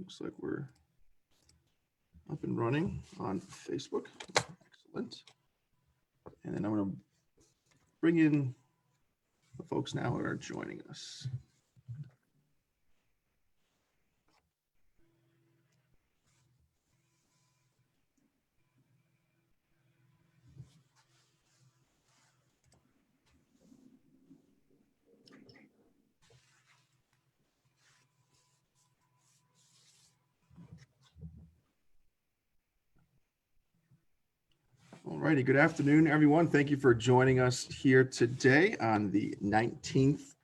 Looks like we're up and running on Facebook. Excellent. And then I'm going to bring in the folks now who are joining us. All righty, good afternoon, everyone. Thank you for joining us here today on the 19th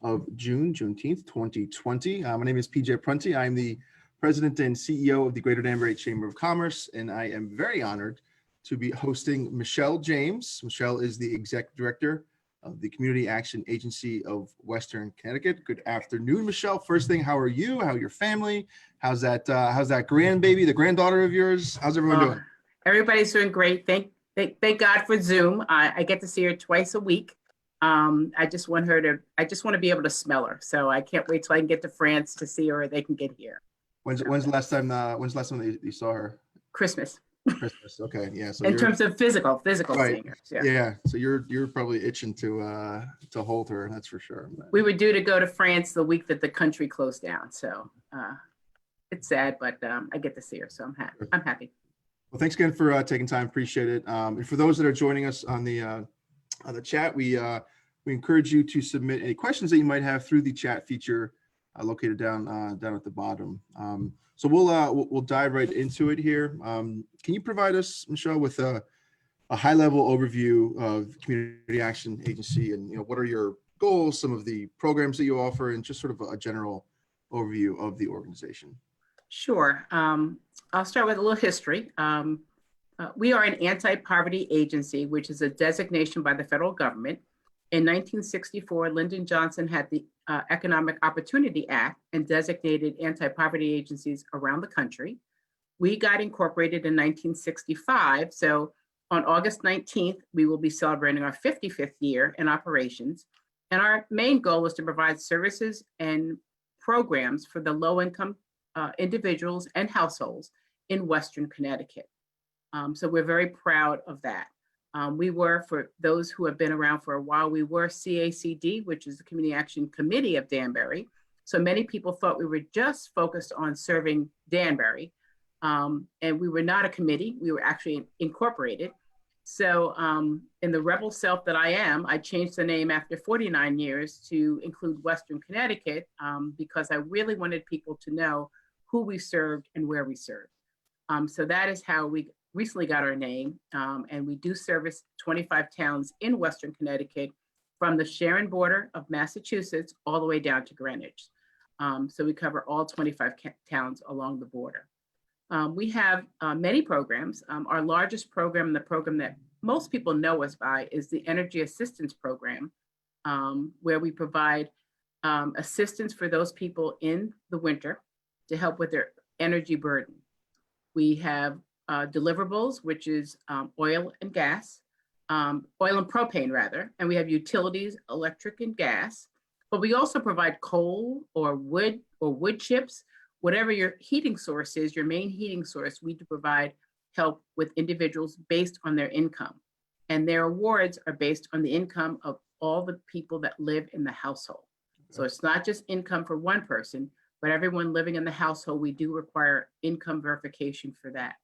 of June, Juneteenth, 2020. My name is PJ Prunty. I'm the President and CEO of the Greater Danbury Chamber of Commerce, and I am very honored to be hosting Michelle James. Michelle is the Executive Director of the Community Action Agency of Western Connecticut. Good afternoon, Michelle. First thing, how are you? How are your family? How's that grandbaby, the granddaughter of yours? How's everyone doing? Everybody's doing great. Thank God for Zoom. I get to see her twice a week. I just want to be able to smell her. So I can't wait till I can get to France to see her, or they can get here. When's the last time that you saw her? Christmas. Christmas. Okay. Yeah. So in terms of physical right. seeing her. Yeah. So you're probably itching to hold her. That's for sure. We were due to go to France the week that the country closed down. So it's sad, but I get to see her. So I'm happy. Well, thanks again for taking time. Appreciate it. And for those that are joining us on the chat, we encourage you to submit any questions that you might have through the chat feature located down at the bottom. So we'll dive right into it here. Can you provide us, Michelle, with a high-level overview of Community Action Agency, and what are your goals, some of the programs that you offer, and just sort of a general overview of the organization? Sure. I'll start with a little history. We are an anti-poverty agency, which is a designation by the federal government. In 1964, Lyndon Johnson had the Economic Opportunity Act and designated anti-poverty agencies around the country. We got incorporated in 1965. So on August 19th, we will be celebrating our 55th year in operations. And our main goal is to provide services and programs for the low-income individuals and households in Western Connecticut. So we're very proud of that. We were, for those who have been around for a while, we were CACD, which is the Community Action Committee of Danbury. So many people thought we were just focused on serving Danbury. And we were not a committee, we were actually incorporated. So in the rebel self that I am, I changed the name after 49 years to include Western Connecticut because I really wanted people to know who we served and where we served. So that is how we recently got our name. And we do service 25 towns in Western Connecticut from the Sharon border of Massachusetts all the way down to Greenwich. So we cover all 25 towns along the border. We have many programs. Our largest program, the program that most people know us by, is the Energy Assistance Program, where we provide assistance for those people in the winter to help with their energy burden. We have deliverables, which is oil and gas, oil and propane rather, and we have utilities, electric and gas, but we also provide coal or wood chips, whatever your heating source is, your main heating source, we do provide help with individuals based on their income. And their awards are based on the income of all the people that live in the household. So it's not just income for one person, but everyone living in the household, we do require income verification for that.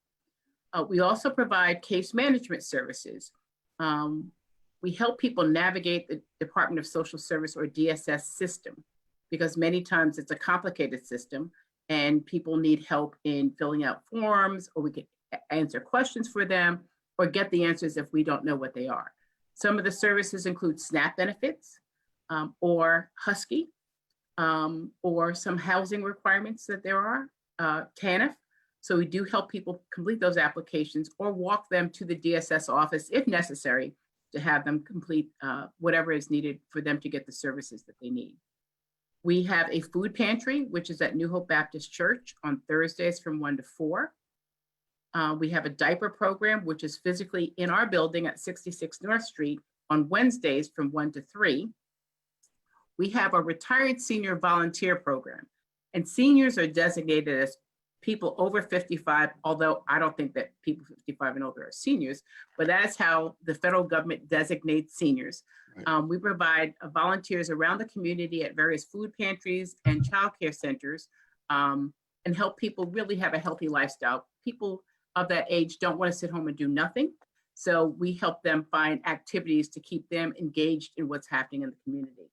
We also provide case management services. We help people navigate the Department of Social Service or DSS system, because many times it's a complicated system and people need help in filling out forms, or we can answer questions for them or get the answers if we don't know what they are. Some of the services include SNAP benefits or Husky, or some housing requirements that there are, TANF. So we do help people complete those applications or walk them to the DSS office if necessary to have them complete whatever is needed for them to get the services that they need. We have a food pantry, which is at New Hope Baptist Church on Thursdays from 1 to 4. We have a diaper program, which is physically in our building at 66 North Street on Wednesdays from 1 to 3. We have a retired senior volunteer program, and seniors are designated as people over 55, although I don't think that people 55 and older are seniors, but that's how the federal government designates seniors. Right. We provide volunteers around the community at various food pantries and childcare centers, and help people really have a healthy lifestyle. People of that age don't want to sit home and do nothing. So we help them find activities to keep them engaged in what's happening in the community.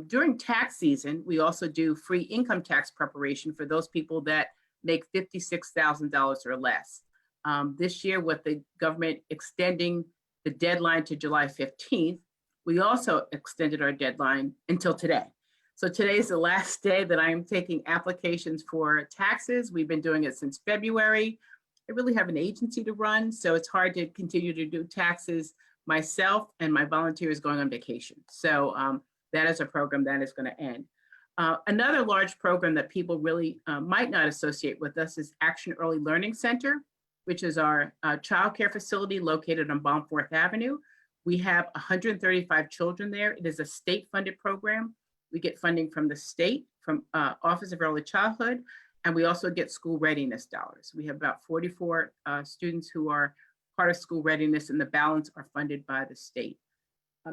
During tax season, we also do free income tax preparation for those people that make $56,000 or less. This year, with the government extending the deadline to July 15th, we also extended our deadline until today. So today is the last day that I'm taking applications for taxes. We've been doing it since February. I really have an agency to run, so it's hard to continue to do taxes myself, and my volunteer is going on vacation. So that is a program that is going to end. Another large program that people really might not associate with us is Action Early Learning Center, which is our childcare facility located on Baumforth Avenue. We have 135 children there. It is a state-funded program. We get funding from the state, from Office of Early Childhood, and we also get school readiness dollars. We have about 44 students who are part of school readiness, and the balance are funded by the state.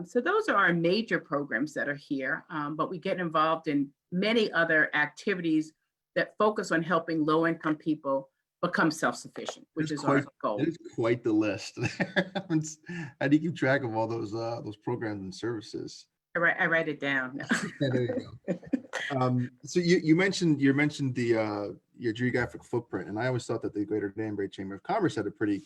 So those are our major programs that are here, but we get involved in many other activities that focus on helping low-income people become self-sufficient, which is our goal. It is quite the list. How do you keep track of all those programs and services? I write it down. Yeah, there you go. So you mentioned the your geographic footprint, and I always thought that the Greater Danbury Chamber of Commerce had a pretty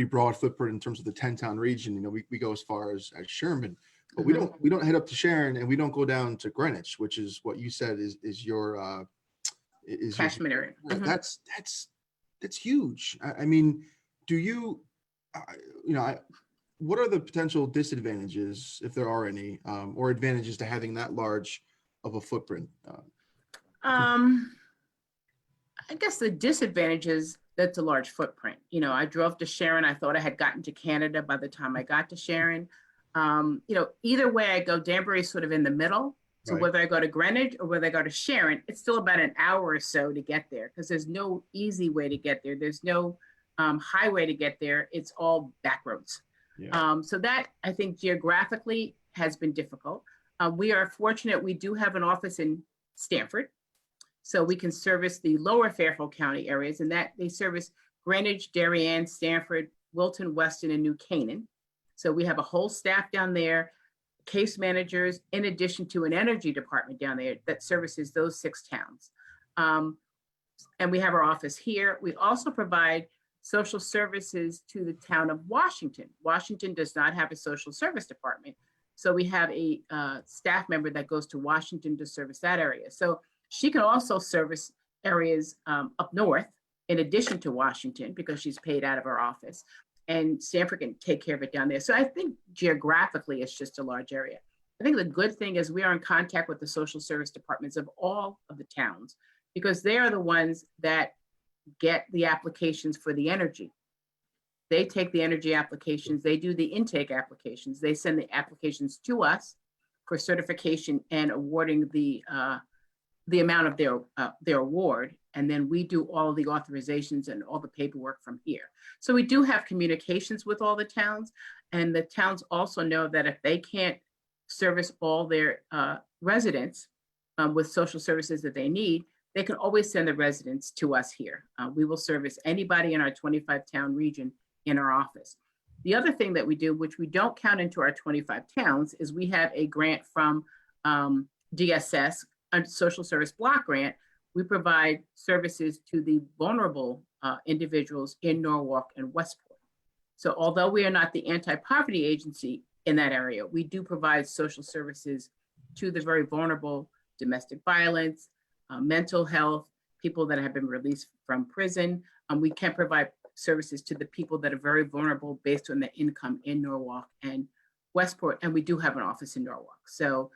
broad footprint in terms of the 10-town region. You know, we go as far as Sherman, but we don't head up to Sharon, and we don't go down to Greenwich, which is what you said is your catchment area. That's huge. I mean, do you, what are the potential disadvantages, if there are any, or advantages to having that large of a footprint? I guess the disadvantages, that's a large footprint. You know, I drove to Sharon. I thought I had gotten to Canada by the time I got to Sharon. Either way I go, Danbury is sort of in the middle. So Right. whether I go to Greenwich or whether I go to Sharon, it's still about an hour or so to get there, because there's no easy way to get there. There's no highway to get there. It's all back roads. Yeah. So that, I think, geographically has been difficult. We are fortunate. We do have an office in Stamford, so we can service the lower Fairfield County areas, and that they service Greenwich, Darien, Stamford, Wilton, Weston, and New Canaan. So we have a whole staff down there, case managers, in addition to an energy department down there that services those 6 towns. And we have our office here. We also provide social services to the town of Washington. Washington does not have a social service department. So we have a staff member that goes to Washington to service that area. So she can also service areas up north in addition to Washington, because she's paid out of her office. And Stamford can take care of it down there. So I think geographically, it's just a large area. I think the good thing is we are in contact with the social service departments of all of the towns, because they are the ones that get the applications for the energy. They take the energy applications, they do the intake applications, they send the applications to us for certification and awarding the amount of their award. And then we do all the authorizations and all the paperwork from here. So we do have communications with all the towns, and the towns also know that if they can't service all their residents with social services that they need, they can always send the residents to us here. We will service anybody in our 25-town region in our office. The other thing that we do, which we don't count into our 25 towns, is we have a grant from DSS, a social service block grant. We provide services to the vulnerable individuals in Norwalk and Westport. So although we are not the anti-poverty agency in that area, we do provide social services to the very vulnerable, domestic violence, mental health, people that have been released from prison. We can provide services to the people that are very vulnerable based on their income in Norwalk and Westport. And we do have an office in Norwalk. So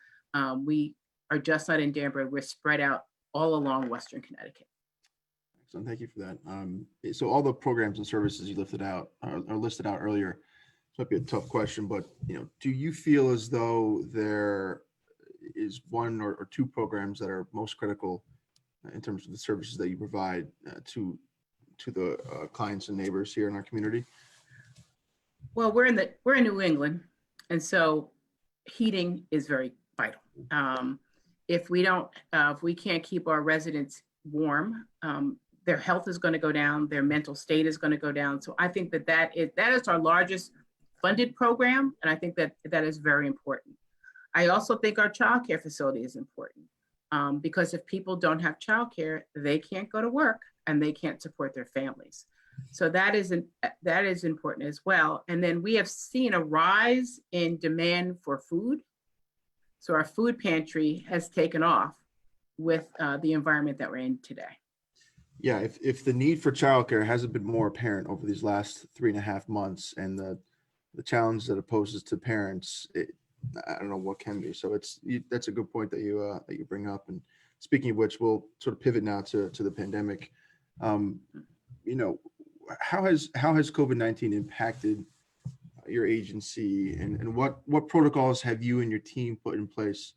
we are just not in Danbury. We're spread out all along Western Connecticut. Excellent. Thank you for that. So all the programs and services you listed out earlier. This might be a tough question, but do you feel as though there is one or 2 programs that are most critical in terms of the services that you provide to the clients and neighbors here in our community? Well, we're in New England, and so heating is very vital. If we can't keep our residents warm, their health is going to go down, their mental state is going to go down. So I think that is our largest funded program, and I think that is very important. I also think our childcare facility is important, because if people don't have childcare, they can't go to work and they can't support their families. So that is important as well. And then we have seen a rise in demand for food. So our food pantry has taken off with the environment that we're in today. Yeah, if the need for childcare hasn't been more apparent over these last 3.5 months, and the challenge that it poses to parents, I don't know what can be. So that's a good point that you bring up. And speaking of which, we'll sort of pivot now to the pandemic. How has COVID-19 impacted your agency, and what protocols have you and your team put in place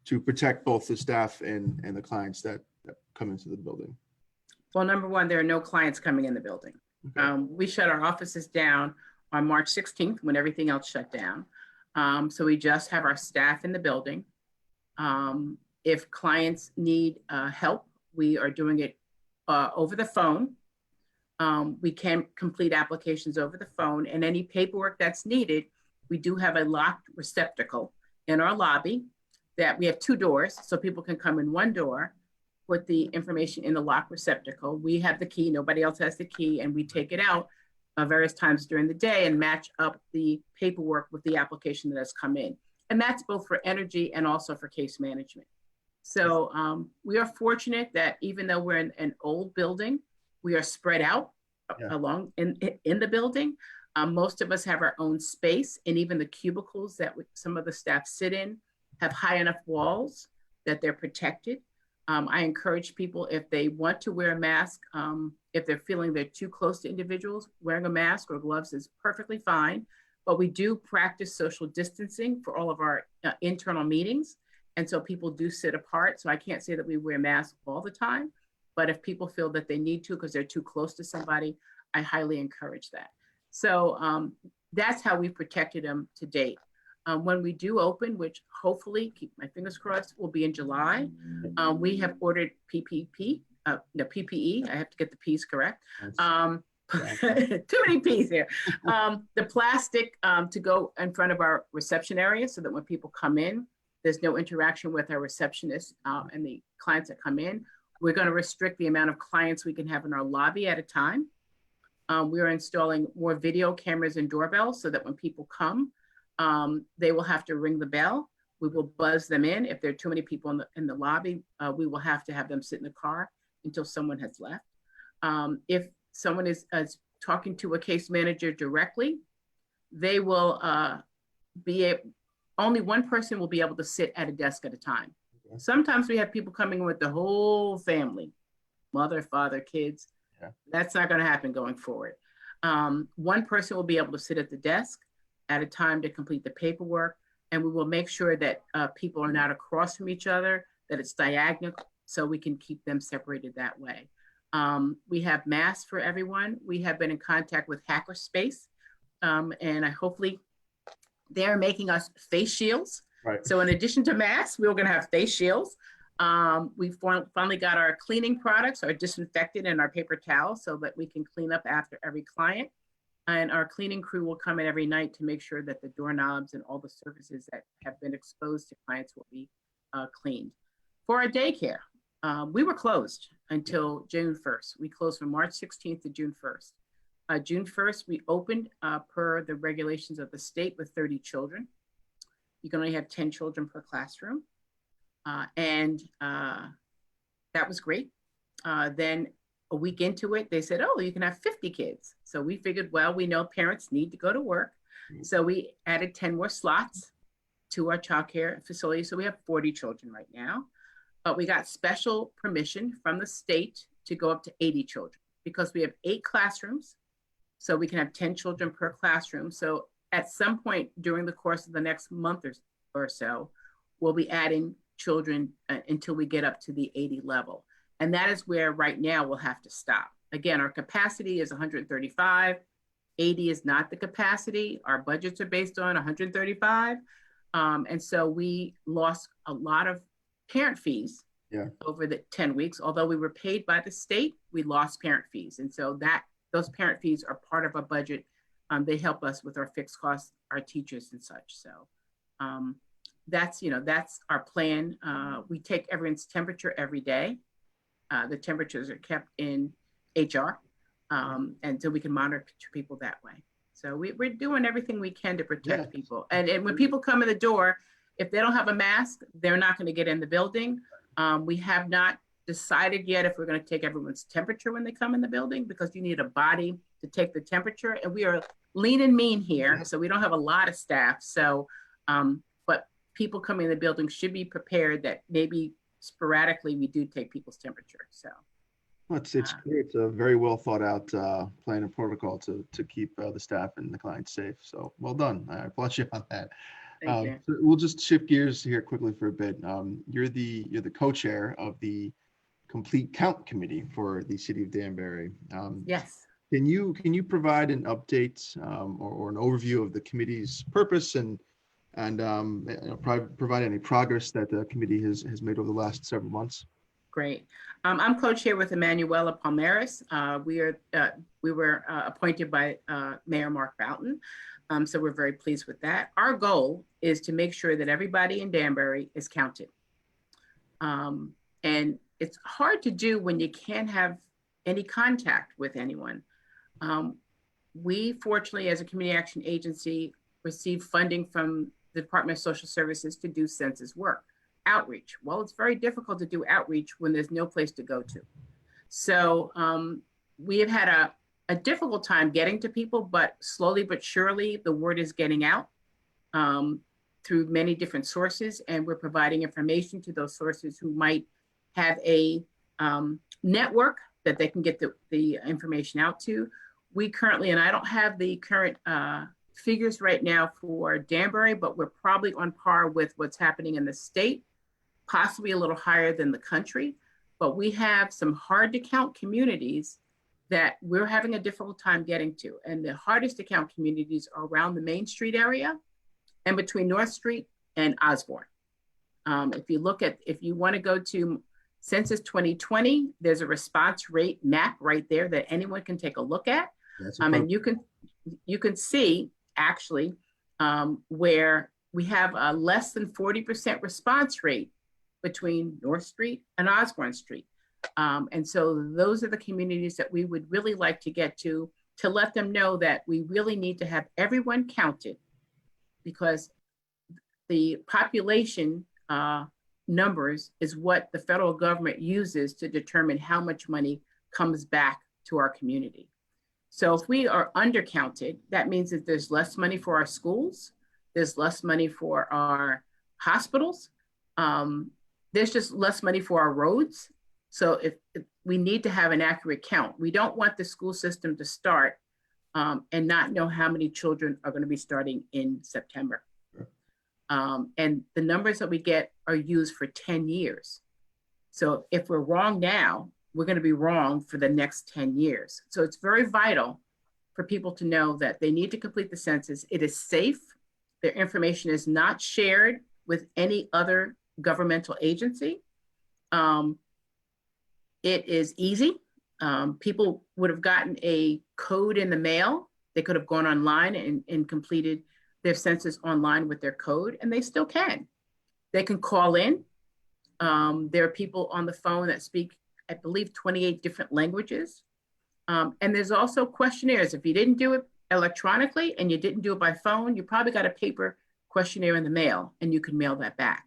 to protect both the staff and the clients that come into the building? Well, number one, there are no clients coming in the building. Okay. We shut our offices down on March 16th when everything else shut down. So we just have our staff in the building. If clients need help, we are doing it over the phone. We can complete applications over the phone, and any paperwork that's needed, we do have a locked receptacle in our lobby that we have 2 doors, so people can come in one door, put the information in the locked receptacle. We have the key, nobody else has the key, and we take it out various times during the day and match up the paperwork with the application that has come in. And that's both for energy and also for case management. So we are fortunate that even though we're in an old building, we are spread out along in the building. Most of us have our own space, and even the cubicles that some of the staff sit in have high enough walls that they're protected. I encourage people, if they want to wear a mask, if they're feeling they're too close to individuals, wearing a mask or gloves is perfectly fine. But we do practice social distancing for all of our internal meetings. And so people do sit apart. So I can't say that we wear masks all the time, but if people feel that they need to because they're too close to somebody, I highly encourage that. So that's how we've protected them to date. When we do open, which hopefully, keep my fingers crossed, will be in July, we have ordered PPE. I have to get the P's correct. Too many P's here. The plastic to go in front of our reception area so that when people come in, there's no interaction with our receptionists and the clients that come in. We're going to restrict the amount of clients we can have in our lobby at a time. We are installing more video cameras and doorbells so that when people come, they will have to ring the bell. We will buzz them in. If there are too many people in the lobby, we will have to have them sit in the car until someone has left. If someone is talking to a case manager directly, they will only one person will be able to sit at a desk at a time. Okay. Sometimes we have people coming with the whole family, mother, father, kids. Yeah. That's not going to happen going forward. One person will be able to sit at the desk at a time to complete the paperwork, and we will make sure that people are not across from each other, that it's diagonal, so we can keep them separated that way. We have masks for everyone. We have been in contact with Hackerspace, and hopefully they're making us face shields. Right. So in addition to masks, we're going to have face shields. We finally got our cleaning products, our disinfectant and our paper towels, so that we can clean up after every client. And our cleaning crew will come in every night to make sure that the doorknobs and all the surfaces that have been exposed to clients will be cleaned. For our daycare, we were closed until June 1st. We closed from March 16th to June 1st. June 1st, we opened per the regulations of the state with 30 children. You can only have 10 children per classroom. And that was great. Then a week into it, they said, oh, you can have 50 kids. So we figured, well, we know parents need to go to work. So we added 10 more slots to our childcare facility. So we have 40 children right now. But we got special permission from the state to go up to 80 children because we have 8 classrooms. So we can have 10 children per classroom. So at some point during the course of the next month or so, we'll be adding children until we get up to the 80 level. And that is where right now we'll have to stop. Again, our capacity is 135. 80 is not the capacity. Our budgets are based on 135. And so we lost a lot of parent fees over the 10 weeks. Although we were paid by the state, we lost parent fees. And so those parent fees are part of our budget. They help us with our fixed costs, our teachers and such. So that's our plan. We take everyone's temperature every day. The temperatures are kept in HR. And so we can monitor people that way. So we're doing everything we can to protect people. And when people come in the door, if they don't have a mask, they're not going to get in the building. We have not decided yet if we're going to take everyone's temperature when they come in the building, because you need a body to take the temperature. And we are lean and mean here, so we don't have a lot of staff. So, but people coming in the building should be prepared that maybe sporadically we do take people's temperature. So. It's clear it's a very well thought out plan and protocol to keep the staff and the clients safe. So well done. I applaud you on that. Thank you. So we'll just shift gears here quickly for a bit. You're the co-chair of the Complete Count Committee for the City of Danbury. Yes. Can you provide an update or an overview of the committee's purpose and provide any progress that the committee has made over the last several months? Great. I'm co-chair with Emanuela Palmares. We were appointed by Mayor Mark Boughton. So we're very pleased with that. Our goal is to make sure that everybody in Danbury is counted. And it's hard to do when you can't have any contact with anyone. We fortunately, as a community action agency, receive funding from the Department of Social Services to do census work. Outreach. Well, it's very difficult to do outreach when there's no place to go to. So we have had a difficult time getting to people, but slowly but surely the word is getting out through many different sources, and we're providing information to those sources who might have a network that they can get the information out to. We currently, and I don't have the current figures right now for Danbury, but we're probably on par with what's happening in the state, possibly a little higher than the country. But we have some hard to count communities that we're having a difficult time getting to. And the hardest to count communities are around the Main Street area and between North Street and Osborne. If you want to go to Census 2020, there's a response rate map right there that anyone can take a look at. And you can see actually where we have a less than 40% response rate between North Street and Osborne Street. And so those are the communities that we would really like to get to let them know that we really need to have everyone counted, because the population numbers is what the federal government uses to determine how much money comes back to our community. So if we are undercounted, that means that there's less money for our schools, there's less money for our hospitals, there's just less money for our roads. So if we need to have an accurate count, we don't want the school system to start and not know how many children are going to be starting in September. And the numbers that we get are used for 10 years. So if we're wrong now, we're going to be wrong for the next 10 years. So it's very vital for people to know that they need to complete the census. It is safe. Their information is not shared with any other governmental agency. It is easy. People would have gotten a code in the mail. They could have gone online and completed their census online with their code, and they still can. They can call in. There are people on the phone that speak, I believe, 28 different languages. And there's also questionnaires. If you didn't do it electronically and you didn't do it by phone, you probably got a paper questionnaire in the mail, and you can mail that back.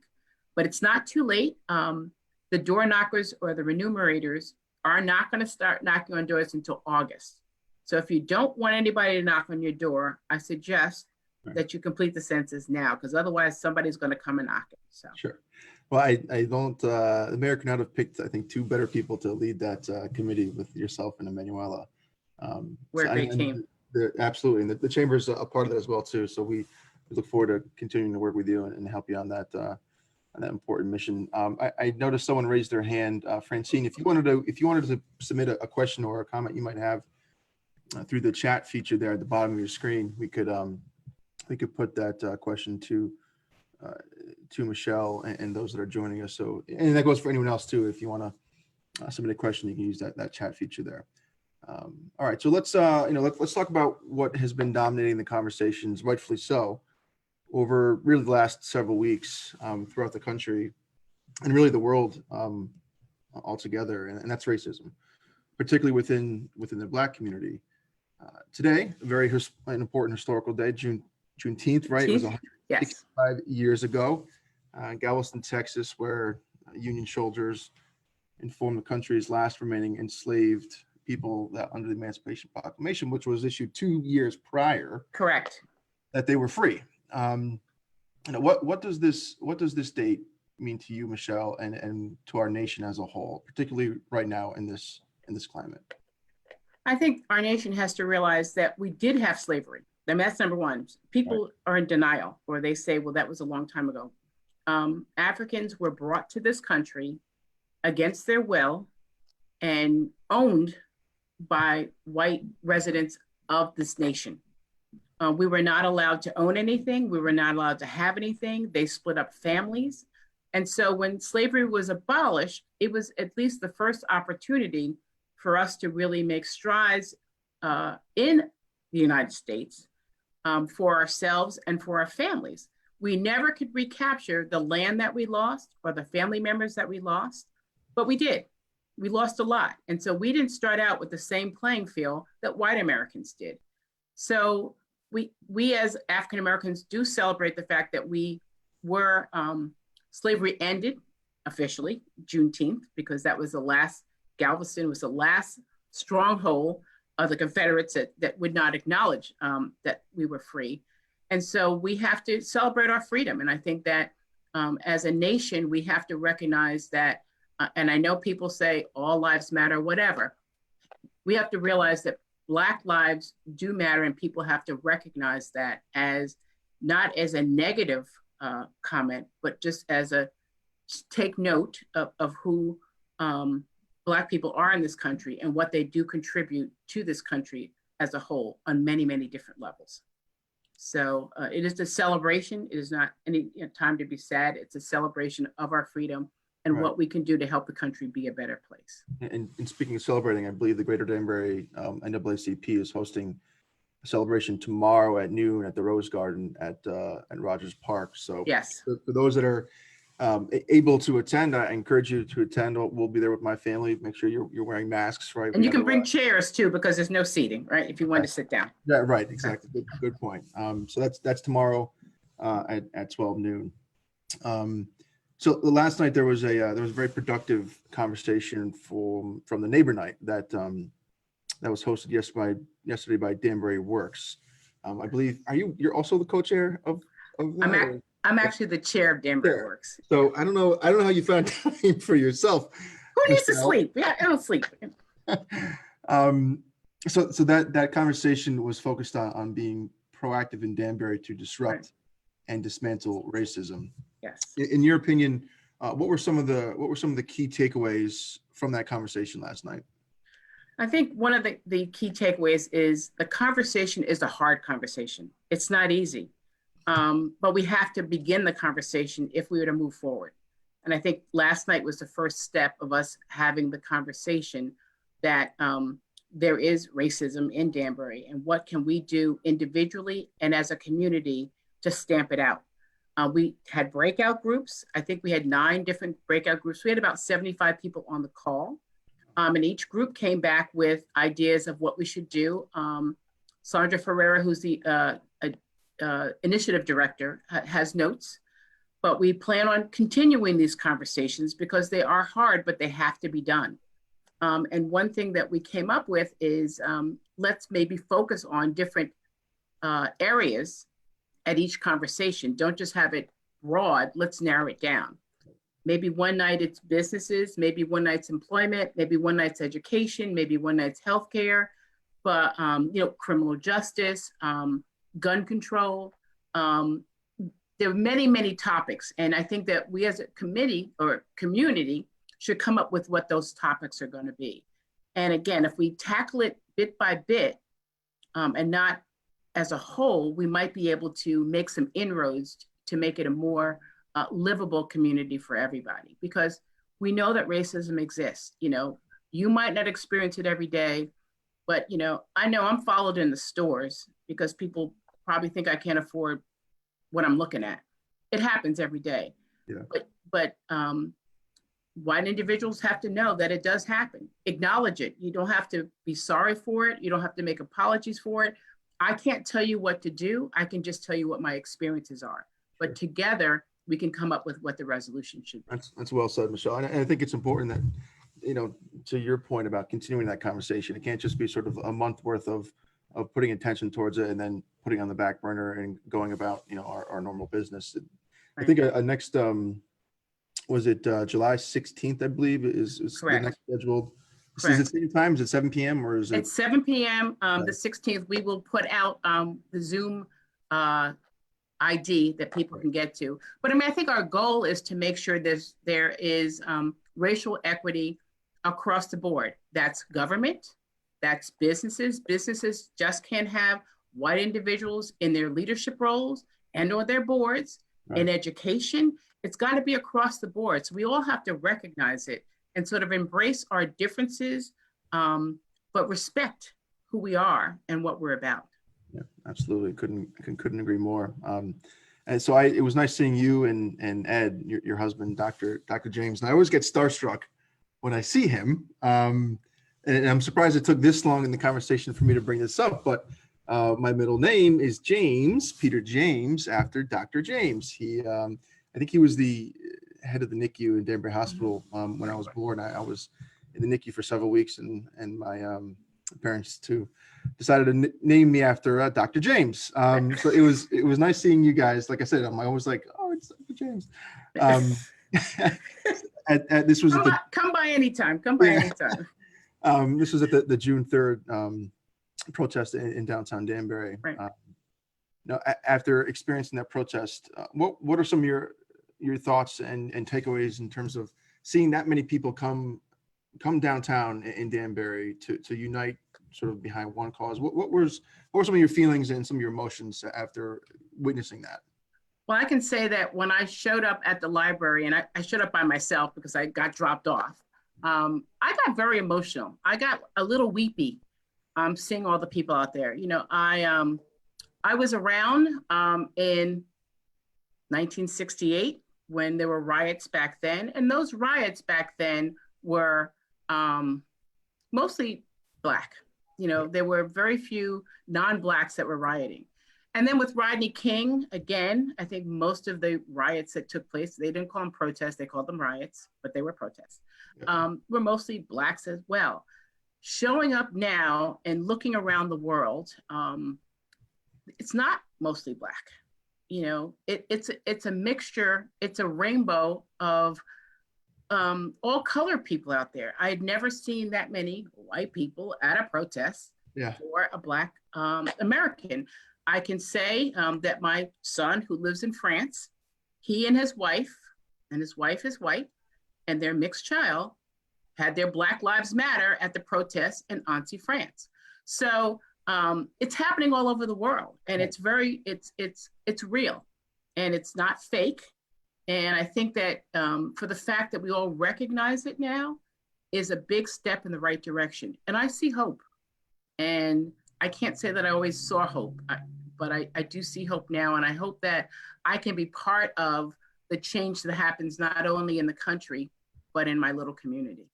But it's not too late. The door knockers or the remunerators are not going to start knocking on doors until August. So if you don't want anybody to knock on your door, I suggest that you complete the census now, because otherwise somebody's going to come and knock it. So sure. Well, I don't. The mayor could not have picked, I think, two better people to lead that committee with yourself and Emanuela. We're a great team. Absolutely, and the chamber's a part of that as well too. So we look forward to continuing to work with you and help you on that that important mission. I noticed someone raised their hand. Francine, if you wanted to submit a question or a comment you might have through the chat feature there at the bottom of your screen, we could put that question to Michelle and those that are joining us. So, and that goes for anyone else too. If you want to submit a question, you can use that chat feature there. All right, so let's talk about what has been dominating the conversations, rightfully so, over really the last several weeks throughout the country and really the world altogether, and that's racism, particularly within the Black community. Today, an important historical day, Juneteenth, right? It was 165 years ago, Galveston, Texas, where Union soldiers informed the country's last remaining enslaved people that under the Emancipation Proclamation, which was issued 2 years prior, correct, that they were free. What does this date mean to you, Michelle, and to our nation as a whole, particularly right now in this climate? I think our nation has to realize that we did have slavery. I mean, that's number one. People are in denial, or they say, well, that was a long time ago. Africans were brought to this country against their will and owned by white residents of this nation. We were not allowed to own anything. We were not allowed to have anything. They split up families. And so when slavery was abolished, it was at least the first opportunity for us to really make strides in the United States for ourselves and for our families. We never could recapture the land that we lost or the family members that we lost, but we did. We lost a lot. And so we didn't start out with the same playing field that white Americans did. So we as African Americans do celebrate the fact that we were, slavery ended officially Juneteenth, because that was the last, Galveston was the last stronghold of the Confederates that would not acknowledge that we were free. And so we have to celebrate our freedom. And I think that as a nation, we have to recognize that, and I know people say all lives matter, whatever. We have to realize that Black lives do matter, and people have to recognize that as not as a negative comment, but just as a take note of who Black people are in this country and what they do contribute to this country as a whole on many, many different levels. So it is a celebration. It is not any time to be sad. It's a celebration of our freedom and what we can do to help the country be a better place. And speaking of celebrating, I believe the Greater Danbury NAACP is hosting a celebration tomorrow at noon at the Rose Garden at Rogers Park. So yes, for those that are able to attend, I encourage you to attend. We'll be there with my family. Make sure you're wearing masks, right? And you can bring chairs too, because there's no seating, right? If you want to sit down. Yeah, right. Exactly. Good point. So that's tomorrow at 12 noon. So the last night there was a very productive conversation from the neighbor night that was hosted yesterday by Danbury Works. I believe you're also the co-chair of that? I'm actually the chair of Danbury Works. So I don't know how you found time for yourself. Who needs to sleep? Yeah, I don't sleep. So that conversation was focused on being proactive in Danbury to disrupt and dismantle racism. Yes. In your opinion, what were some of the key takeaways from that conversation last night? I think one of the key takeaways is the conversation is a hard conversation. It's not easy, but we have to begin the conversation if we were to move forward. And I think last night was the first step of us having the conversation that there is racism in Danbury, and what can we do individually and as a community to stamp it out. We had breakout groups. I think we had 9 different breakout groups. We had about 75 people on the call. And each group came back with ideas of what we should do. Sandra Ferreira, who's the initiative director, has notes. But we plan on continuing these conversations because they are hard, but they have to be done. And one thing that we came up with is let's maybe focus on different areas at each conversation. Don't just have it broad, let's narrow it down. Maybe one night it's businesses, maybe one night's employment, maybe one night's education, maybe one night's healthcare, but criminal justice, gun control, there are many, many topics. And I think that we as a committee or community should come up with what those topics are going to be. And again, if we tackle it bit by bit and not as a whole, we might be able to make some inroads to make it a more livable community for everybody. Because we know that racism exists. You know, you might not experience it every day, but you know I'm followed in the stores because people probably think I can't afford what I'm looking at. It happens every day. Yeah. But white individuals have to know that it does happen. Acknowledge it. You don't have to be sorry for it. You don't have to make apologies for it. I can't tell you what to do. I can just tell you what my experiences are. But together, we can come up with what the resolution should be. That's well said, Michelle. And I think it's important that, you know, to your point about continuing that conversation, it can't just be sort of a month worth of putting attention towards it and then putting on the back burner and going about, you know, our normal business. I think a next, was it July 16th, I believe, is the next scheduled. Is it the same time? Is it 7 p.m. or is it? It's 7 p.m. The 16th. We will put out the Zoom ID that people can get to. But I mean, I think our goal is to make sure there is racial equity across the board. That's government, that's businesses. Businesses just can't have white individuals in their leadership roles and or their boards. Right. In education, it's got to be across the board. So we all have to recognize it and sort of embrace our differences, but respect who we are and what we're about. Yeah, absolutely. Couldn't agree more. And so it was nice seeing you and Ed, your husband, Dr. James. And I always get starstruck when I see him. And I'm surprised it took this long in the conversation for me to bring this up, but my middle name is James, Peter James, after Dr. James. I think he was the head of the NICU in Danbury Hospital when I was born. I was in the NICU for several weeks, and my parents too decided to name me after Dr. James. So it was nice seeing you guys. Like I said, I'm always like, oh, it's Dr. James. This was come by anytime. Come by anytime. This was at the June 3rd protest in downtown Danbury. Right. Now, after experiencing that protest, what are some of your thoughts and takeaways in terms of seeing that many people come downtown in Danbury to unite sort of behind one cause? What were some of your feelings and some of your emotions after witnessing that? Well, I can say that when I showed up at the library, and I showed up by myself because I got dropped off, I got very emotional. I got a little weepy seeing all the people out there. You know, I was around in 1968 when there were riots back then, and those riots back then were mostly Black. You know, there were very few non-Blacks that were rioting. And then with Rodney King, again, I think most of the riots that took place, they didn't call them protests, they called them riots, but they were protests, were mostly Blacks as well. Showing up now and looking around the world, it's not mostly Black. You know, it's a mixture, it's a rainbow of all color people out there. I had never seen that many white people at a protest for a Black American. I can say that my son, who lives in France, he and his wife is white, and their mixed child had their Black Lives Matter at the protest in Annecy, France. So it's happening all over the world, and it's real, and it's not fake. And I think that for the fact that we all recognize it now is a big step in the right direction. And I see hope. And I can't say that I always saw hope, but I do see hope now. And I hope that I can be part of the change that happens not only in the country, but in my little community.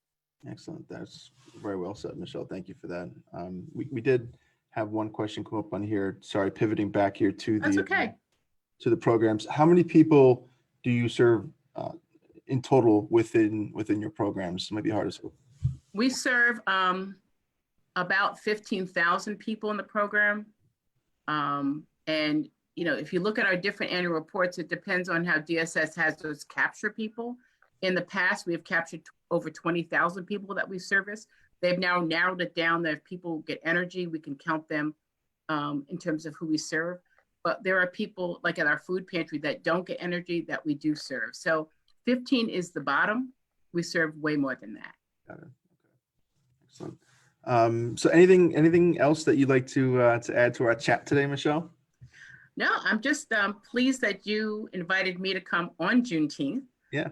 Excellent. That's very well said, Michelle. Thank you for that. We did have one question come up on here. Sorry, pivoting back here to the programs. How many people do you serve in total within your programs? It might be hard to say. We serve about 15,000 people in the program. And, you know, if you look at our different annual reports, it depends on how DSS has those capture people. In the past, we have captured over 20,000 people that we service. They've now narrowed it down that if people get energy, we can count them in terms of who we serve. but there are people like at our food pantry that don't get energy that we do serve. So 15 is the bottom. We serve way more than that. Got it. Okay. Excellent. So anything else that you'd like to add to our chat today, Michelle? No, I'm just pleased that you invited me to come on Juneteenth. Yeah.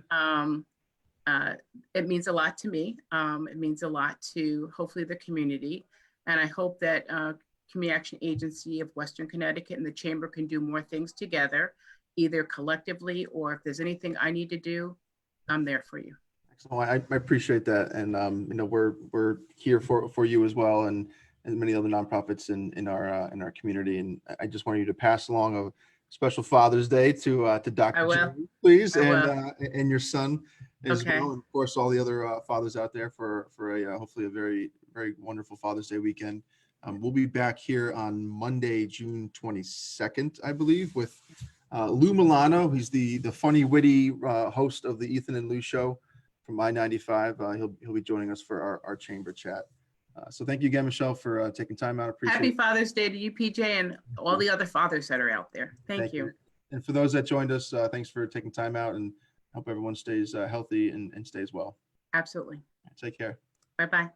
It means a lot to me. It means a lot to hopefully the community. And I hope that Community Action Agency of Western Connecticut and the Chamber can do more things together, either collectively or if there's anything I need to do, I'm there for you. Excellent. I appreciate that. And, we're here for you as well. And many other nonprofits in our community. And I just want you to pass along a special Father's Day to Dr. Jim, please, and your son as well, and of course all the other fathers out there for a hopefully a very, very wonderful Father's Day weekend. We'll be back here on Monday, June 22nd, I believe, with Lou Milano. He's the funny, witty host of the Ethan and Lou Show from I-95. He'll be joining us for our chamber chat. So thank you again, Michelle, for taking time out. Appreciate Happy it. Father's Day to you, PJ, and all the other fathers that are out there. Thank you. And for those that joined us, thanks for taking time out, and hope everyone stays healthy and stays well. Absolutely. Take care. Bye-bye.